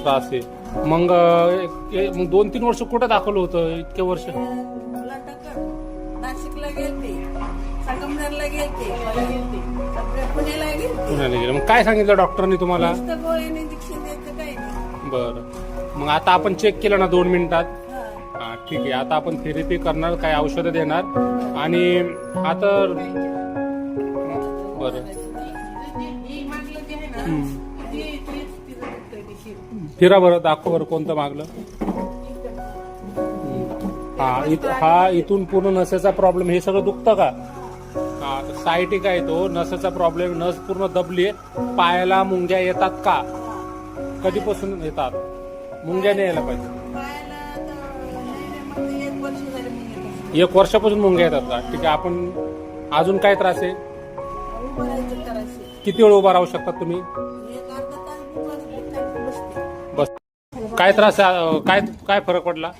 त्रास आहे. मग 2-3 वर्ष कुठे दाखवलं होतं इतके वर्ष? नाशिकला गेलते, संगमनेरला गेलते, पुण्याला गेलते. पुण्याला गेलं. मग काय सांगितलं डॉक्टरनी तुम्हाला? इंजेक्शन द्यायचं काही नाही. बरं, मग आता आपण चेक केलं ना 2 मिनिटात. हा ठीक आहे. आता आपण थेरपी करणार, काय औषधं देणार आणि आता बरं फिरा बरं, दाखव बरं कोणतं मागलं. हा इथून पूर्ण नसेचा प्रॉब्लेम, हे सगळं दुखतं का? हा सायटिक आहे तो नसेचा प्रॉब्लेम. नस पूर्ण दबली आहे. पायाला मुंग्या येतात का? कधीपासून येतात? मुंग्या नाही यायला पाहिजे. 1 वर्षापासून मुंग्या येतात का? ठीक आहे. आपण अजून काय त्रास आहे? किती वेळ उभा राहू शकतात तुम्ही? बस. काय त्रास आहे? काय फरक पडला?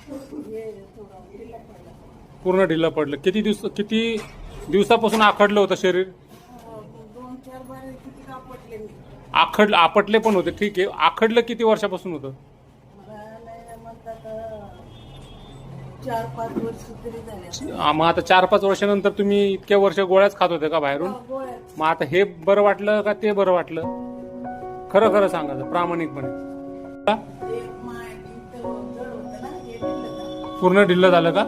पूर्ण ढिलं पडलं. किती दिवसापासून आखडलं होतं शरीर? आपटले पण होते. ठीक आहे. आखडलं किती वर्षापासून होतं? 4-5 वर्ष तरी झाले. मग आता 4-5 वर्षानंतर तुम्ही इतक्या वर्ष गोळ्याच खात होते का बाहेरून? मग आता हे बरं वाटलं का ते बरं वाटलं? खरं खरं सांगायचं प्रामाणिकपणे. पूर्ण ढिल्लं झालं का?